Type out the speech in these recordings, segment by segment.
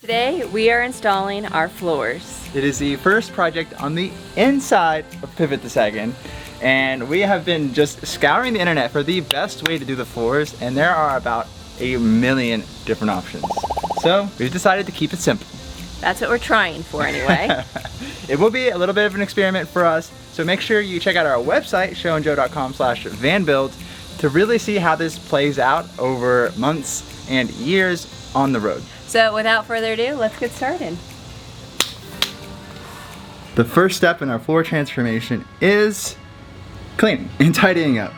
Today we are installing our floors. It is the first project on the inside of Pivot to Second, and we have been just scouring the internet for the best way to do the floors, and there are about a million different options. So we've decided to keep it simple. That's what we're trying for anyway. It will be a little bit of an experiment for us, so make sure you check out our website, showandjoe.com/vanbuild, to really see how this plays out over months and years on the road. So without further ado, let's get started. The first step in our floor transformation is cleaning and tidying up.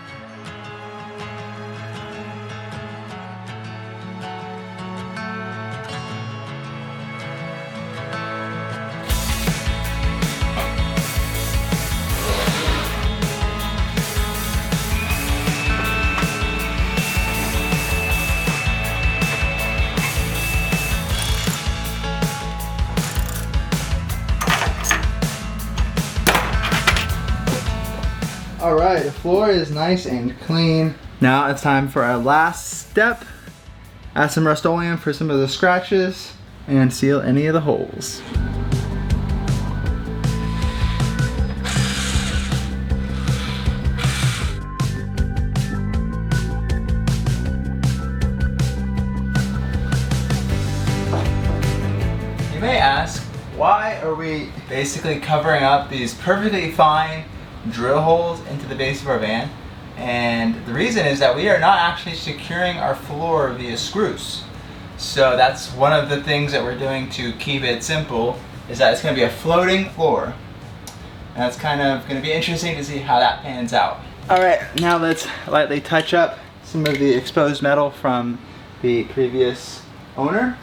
All right, the floor is nice and clean. Now it's time for our last step. Add some Rust-Oleum for some of the scratches and seal any of the holes. You may ask, why are we basically covering up these perfectly fine drill holes into the base of our van? And the reason is that we are not actually securing our floor via screws. So that's one of the things that we're doing to keep it simple, is that it's going to be a floating floor. And that's kind of going to be interesting to see how that pans out. Alright, now let's lightly touch up some of the exposed metal from the previous owner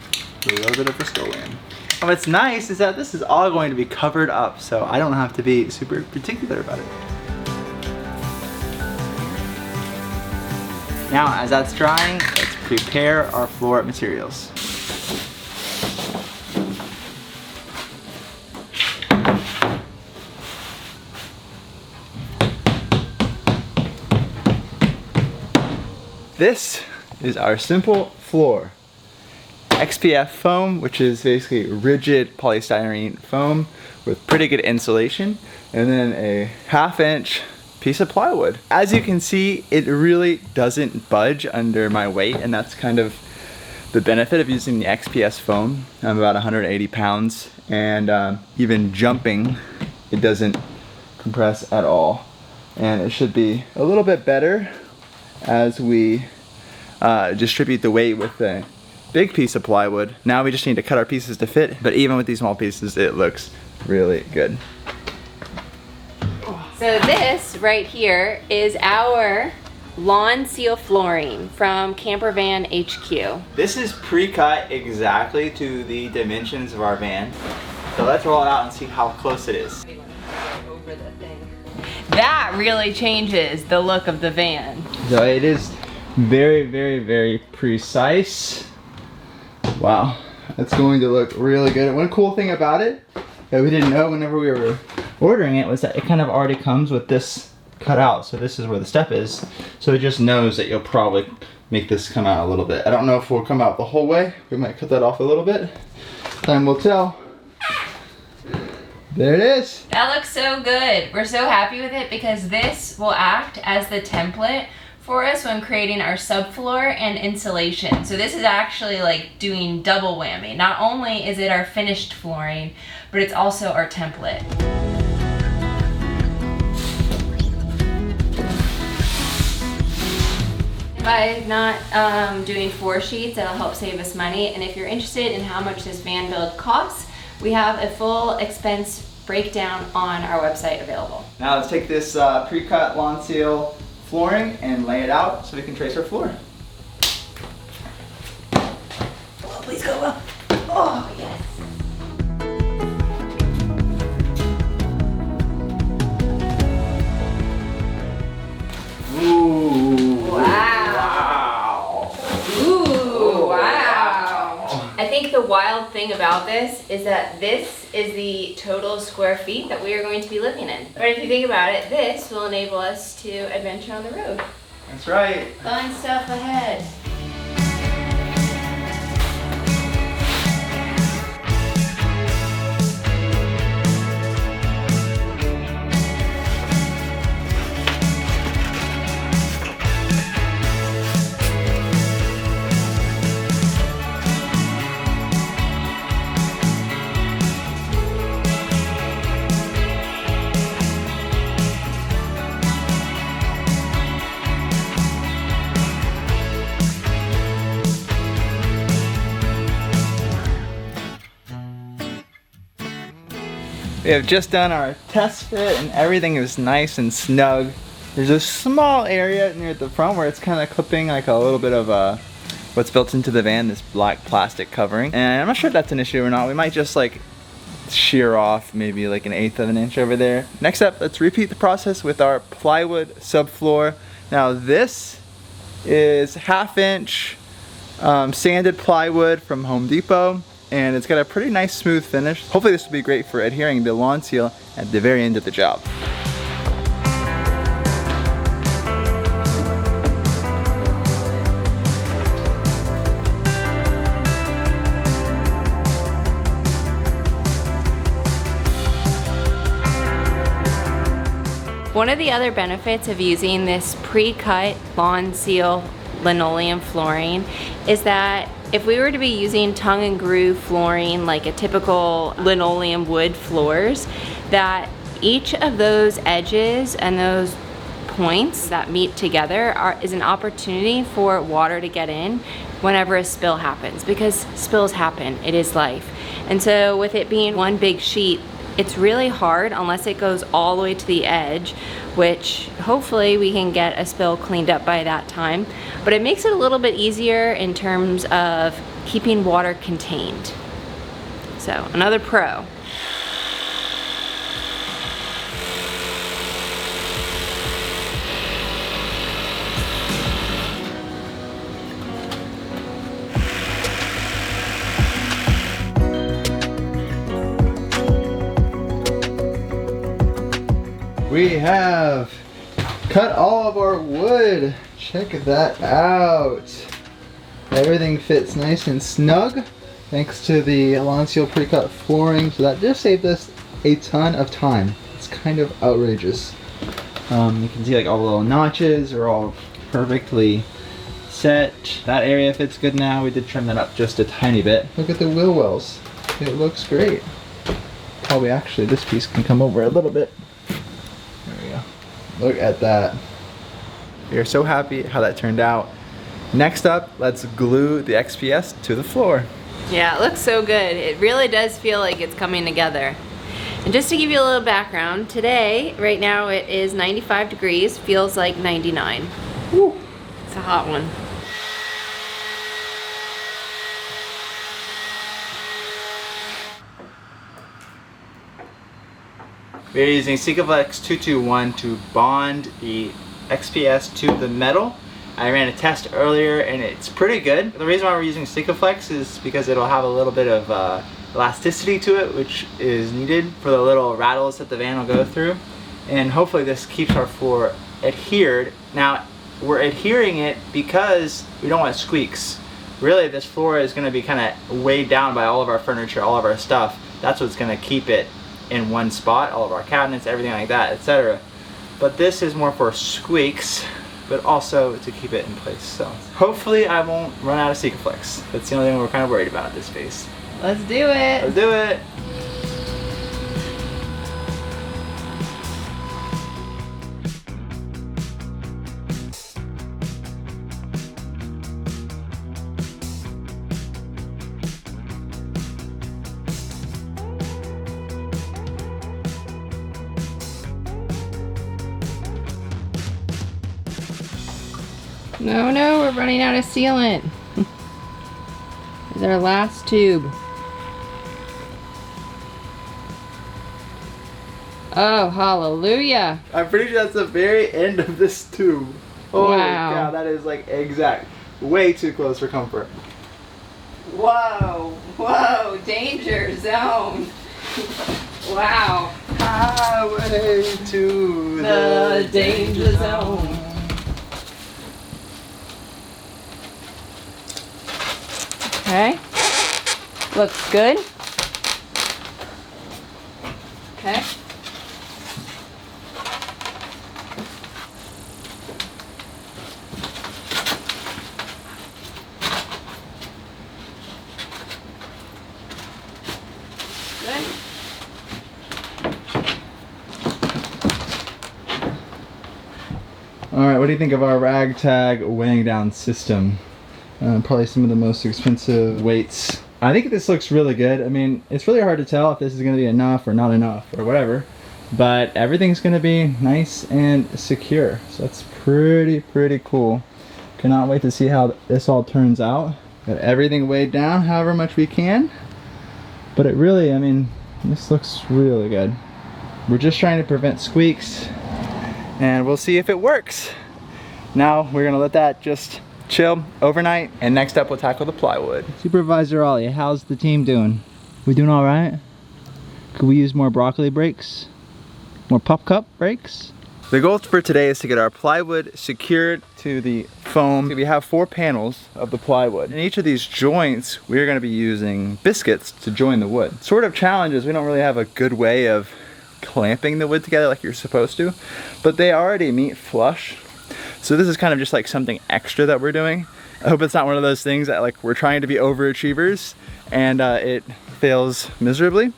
with a little bit of Rust-Oleum. What's nice is that this is all going to be covered up, so I don't have to be super particular about it. Now, as that's drying, let's prepare our floor materials. This is our simple floor. XPF foam, which is basically rigid polystyrene foam with pretty good insulation, and then a 1/2 inch piece of plywood. As you can see, it really doesn't budge under my weight, and that's kind of the benefit of using the XPS foam. I'm about 180 pounds, and even jumping, it doesn't compress at all. And it should be a little bit better as we distribute the weight with the big piece of plywood. Now we just need to cut our pieces to fit, but even with these small pieces, it looks really good. So this right here is our Lonseal Flooring from Campervan HQ. This is pre-cut exactly to the dimensions of our van. So let's roll it out and see how close it is. That really changes the look of the van. So it is very, very, very precise. Wow, that's going to look really good. And one cool thing about it that we didn't know whenever we were ordering it was that it kind of already comes with this cut out. So this is where the step is. So it just knows that you'll probably make this come out a little bit. I don't know if we'll come out the whole way. We might cut that off a little bit. Time will tell. There it is. That looks so good. We're so happy with it because this will act as the template for us when creating our subfloor and insulation. So this is actually like doing double whammy. Not only is it our finished flooring, but it's also our template. By not doing 4 sheets, it'll help save us money. And if you're interested in how much this van build costs, we have a full expense breakdown on our website available. Now let's take this pre-cut Lonseal flooring and lay it out so we can trace our floor. Oh, please go well. Oh, yes. Ooh. Wow. Ooh, wow. I think the wild thing about this is that this is the total square feet that we are going to be living in. But if you think about it, this will enable us to adventure on the road. That's right. Fun stuff ahead. We have just done our test fit and everything is nice and snug. There's a small area near the front where it's kind of clipping like a little bit of what's built into the van, this black plastic covering. And I'm not sure if that's an issue or not. We might just like shear off maybe like 1/8 of an inch over there. Next up, let's repeat the process with our plywood subfloor. Now this is 1/2 inch sanded plywood from Home Depot, and it's got a pretty nice smooth finish. Hopefully this will be great for adhering the Lonseal at the very end of the job. One of the other benefits of using this pre-cut Lonseal linoleum flooring is that if we were to be using tongue and groove flooring like a typical linoleum wood floors, that each of those edges and those points that meet together is an opportunity for water to get in whenever a spill happens, because spills happen, it is life. And so with it being one big sheet, it's really hard unless it goes all the way to the edge, which hopefully we can get a spill cleaned up by that time. But it makes it a little bit easier in terms of keeping water contained. So another pro. We have cut all of our wood. Check that out. Everything fits nice and snug thanks to the Lonseal pre-cut flooring. So that just saved us a ton of time. It's kind of outrageous. You can see like all the little notches are all perfectly set. That area fits good now. We did trim that up just a tiny bit. Look at the wheel wells. It looks great. Probably actually this piece can come over a little bit. Look at that. We are so happy how that turned out. Next up, let's glue the XPS to the floor. Yeah, it looks so good. It really does feel like it's coming together. And just to give you a little background, today, right now it is 95 degrees, feels like 99. Woo. It's a hot one. We're using Sikaflex 221 to bond the XPS to the metal. I ran a test earlier and it's pretty good. The reason why we're using Sikaflex is because it'll have a little bit of elasticity to it, which is needed for the little rattles that the van will go through. And hopefully this keeps our floor adhered. Now, we're adhering it because we don't want squeaks. Really, this floor is going to be kind of weighed down by all of our furniture, all of our stuff. That's what's going to keep it in one spot, all of our cabinets, everything like that, etc. But this is more for squeaks, but also to keep it in place. So hopefully I won't run out of Sikaflex. That's the only thing we're kind of worried about at this phase. Let's do it. Let's do it. No, we're running out of sealant. This is our last tube. Oh, hallelujah. I'm pretty sure that's the very end of this tube. Holy Wow. cow, that is like exact. Way too close for comfort. Whoa, danger zone. Wow. Highway to The danger zone. Okay. Looks good. Okay. Good. Alright, what do you think of our ragtag weighing down system? Probably some of the most expensive weights I think this looks really good. I mean, it's really hard to tell if this is gonna be enough or not enough or whatever, but everything's gonna be nice and secure. So that's pretty cool. Cannot wait to see how this all turns out. Got everything weighed down however much we can, but it really, I mean, this looks really good. We're just trying to prevent squeaks, and we'll see if it works. Now we're gonna let that just chill overnight, and next up we'll tackle the plywood. Supervisor Ollie, how's the team doing? We doing all right? Could we use more broccoli breaks? More pup cup breaks? The goal for today is to get our plywood secured to the foam. We have 4 panels of the plywood. In each of these joints, we're gonna be using biscuits to join the wood. Sort of challenge is we don't really have a good way of clamping the wood together like you're supposed to, but they already meet flush. So this is kind of just like something extra that we're doing. I hope it's not one of those things that like we're trying to be overachievers and it fails miserably.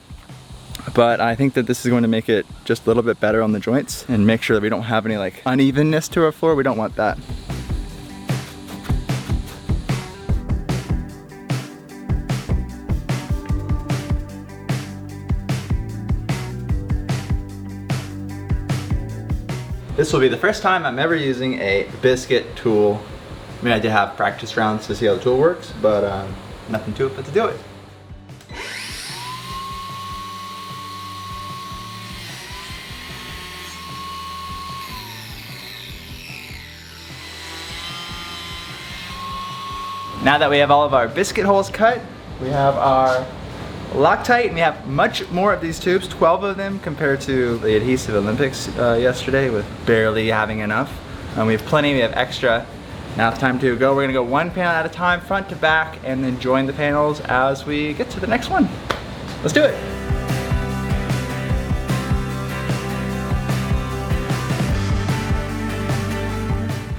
But I think that this is going to make it just a little bit better on the joints and make sure that we don't have any like unevenness to our floor. We don't want that. This will be the first time I'm ever using a biscuit tool. I mean, I did have practice rounds to see how the tool works, but nothing to it but to do it. Now that we have all of our biscuit holes cut, we have our Loctite, and we have much more of these tubes, 12 of them compared to the Adhesive Olympics yesterday with barely having enough. We have plenty, we have extra. Now it's time to go. We're gonna go 1 panel at a time, front to back, and then join the panels as we get to the next one. Let's do it.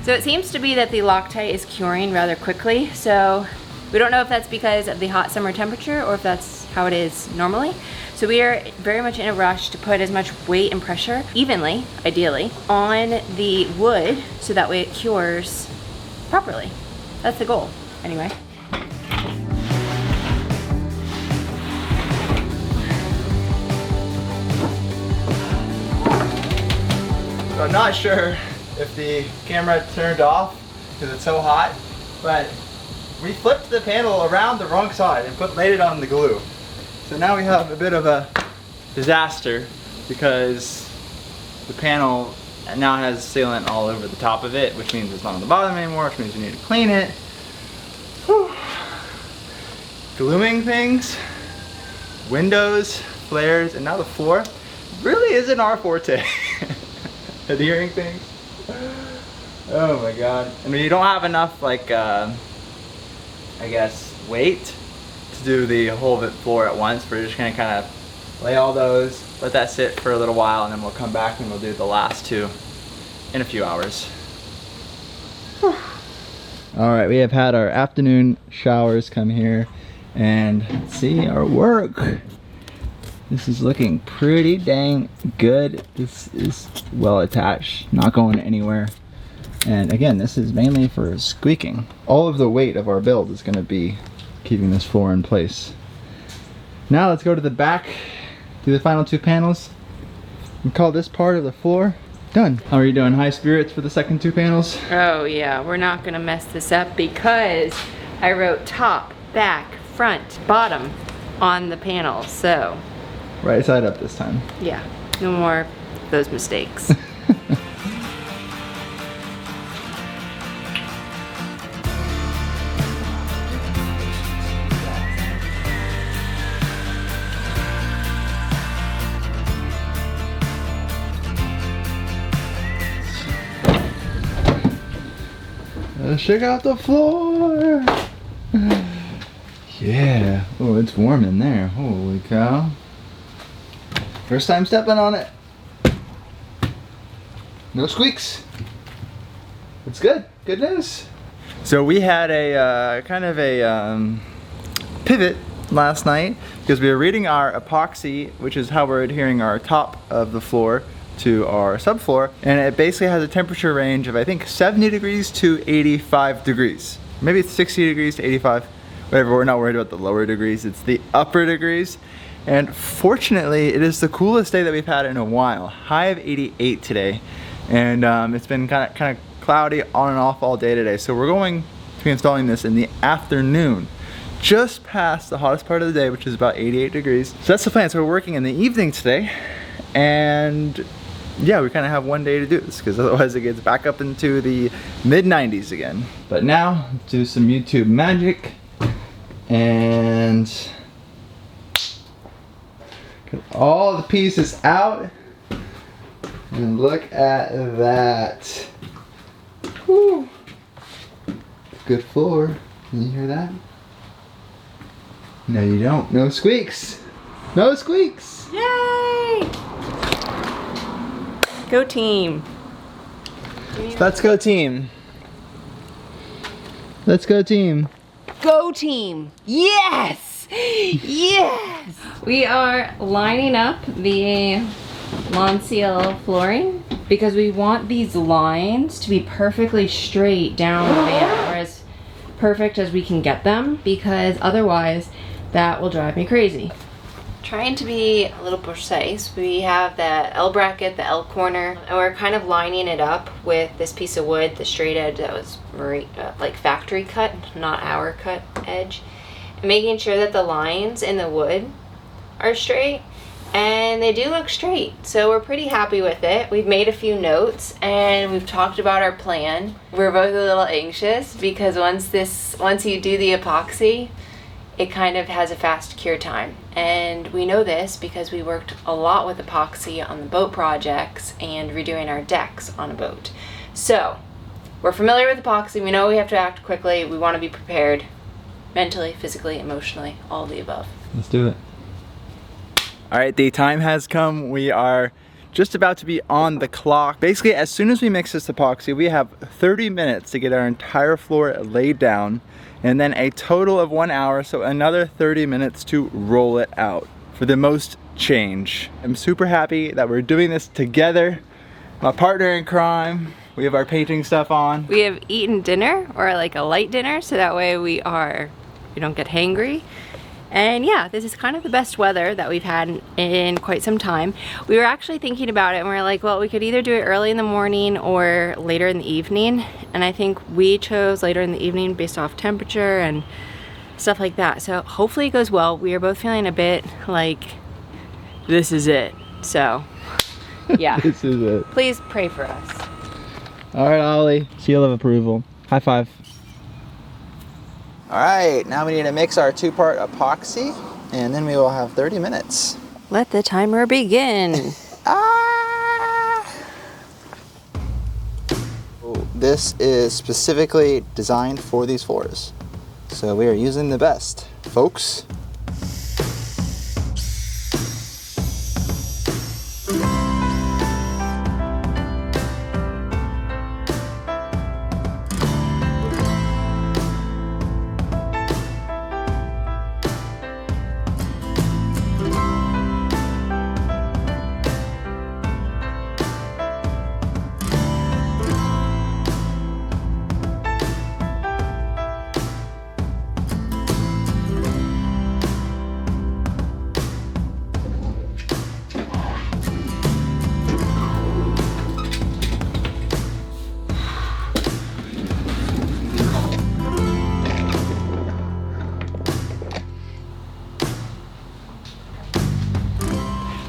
So it seems to be that the Loctite is curing rather quickly, so we don't know if that's because of the hot summer temperature or if that's how it is normally. So we are very much in a rush to put as much weight and pressure, evenly, ideally, on the wood so that way it cures properly. That's the goal, anyway. So I'm not sure if the camera turned off because it's so hot, but we flipped the panel around the wrong side and laid it on the glue. So now we have a bit of a disaster because the panel now has sealant all over the top of it, which means it's not on the bottom anymore, which means we need to clean it. Whew. Gluing things, windows, flares, and now the floor really isn't our forte. Adhering things. Oh my god. I mean, you don't have enough like I guess weight to do the whole floor at once. We're just gonna kind of lay all those, let that sit for a little while, and then we'll come back and we'll do the last 2 in a few hours. Alright, we have had our afternoon showers come here and see our work. This is looking pretty dang good. This is well attached, not going anywhere. And again, this is mainly for squeaking. All of the weight of our build is gonna be keeping this floor in place. Now let's go to the back, do the final 2 panels, and call this part of the floor done. How are you doing? High spirits for the second 2 panels? Oh yeah, we're not gonna mess this up because I wrote top, back, front, bottom on the panels, so. Right side up this time. Yeah, no more of those mistakes. Let's check out the floor. Yeah. Oh, it's warm in there. Holy cow. First time stepping on it. No squeaks. It's good. Good news. So we had a kind of a pivot last night because we were reading our epoxy, which is how we're adhering our top of the floor to our subfloor, and it basically has a temperature range of I think 70 degrees to 85 degrees. Maybe it's 60 degrees to 85. whatever, we're not worried about the lower degrees, it's the upper degrees. And fortunately, it is the coolest day that we've had in a while. High of 88 today. And it's been kind of cloudy on and off all day today. So we're going to be installing this in the afternoon, just past the hottest part of the day, which is about 88 degrees. So that's the plan. So we're working in the evening today. And yeah, we kind of have one day to do this because otherwise it gets back up into the mid 90s again. But now, do some YouTube magic and get all the pieces out. And look at that. Whew. Good floor. Can you hear that? No, you don't. No squeaks. No squeaks. Yay! Go team. Let's go team. Let's go team. Go team. Yes! Yes! We are lining up the Lonseal flooring because we want these lines to be perfectly straight down the van, or as perfect as we can get them, because otherwise that will drive me crazy. Trying to be a little precise, we have the L bracket, the L corner, and we're kind of lining it up with this piece of wood, the straight edge that was like factory cut, not our cut edge, and making sure that the lines in the wood are straight. And they do look straight, so we're pretty happy with it. We've made a few notes and we've talked about our plan. We're both a little anxious because once you do the epoxy, it kind of has a fast cure time. And we know this because we worked a lot with epoxy on the boat projects and redoing our decks on a boat. So we're familiar with epoxy. We know we have to act quickly. We want to be prepared mentally, physically, emotionally, all of the above. Let's do it. All right, the time has come. We are just about to be on the clock. Basically, as soon as we mix this epoxy, we have 30 minutes to get our entire floor laid down, and then a total of 1 hour, so another 30 minutes to roll it out for the most change. I'm super happy that we're doing this together. My partner in crime. We have our painting stuff on. We have eaten dinner, or like a light dinner, so that way we don't get hangry. And yeah, this is kind of the best weather that we've had in quite some time. We were actually thinking about it and we were like, well, we could either do it early in the morning or later in the evening. And I think we chose later in the evening based off temperature and stuff like that. So hopefully it goes well. We are both feeling a bit like this is it. So yeah, This is it. Please pray for us. All right, Ollie, seal of approval. High five. All right, now we need to mix our 2-part epoxy, and then we will have 30 minutes. Let the timer begin. This is specifically designed for these floors. So we are using the best, folks.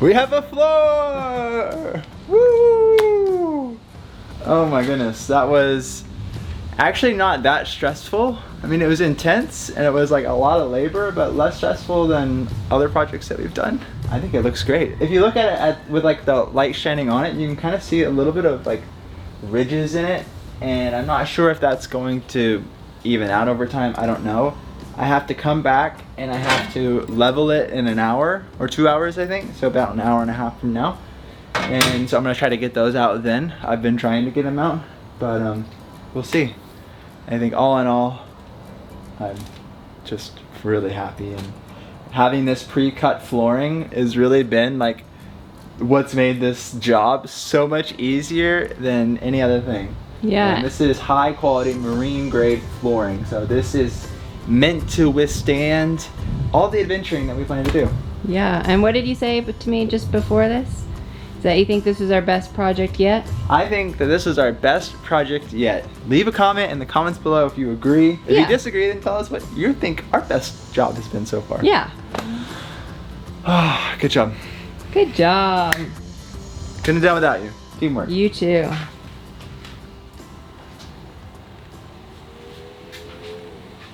We have a floor! Woo! Oh my goodness, that was actually not that stressful. I mean, it was intense and it was like a lot of labor, but less stressful than other projects that we've done. I think it looks great. If you look at it with like the light shining on it, you can kind of see a little bit of like ridges in it, and I'm not sure if that's going to even out over time. I don't know. I have to come back and I have to level it in an hour or 2 hours, I think. So about an hour and a half from now. And so I'm gonna try to get those out then. I've been trying to get them out, but we'll see. I think all in all, I'm just really happy, and having this pre-cut flooring has really been like what's made this job so much easier than any other thing. Yeah. And this is high quality marine grade flooring, so this is meant to withstand all the adventuring that we plan to do. Yeah, and what did you say to me just before this? Is that you think this is our best project yet? I think that this is our best project yet. Leave a comment in the comments below if you agree. If you disagree, then tell us what you think our best job has been so far. Yeah. Good job. Good job. Couldn't have done without you. Teamwork. You too.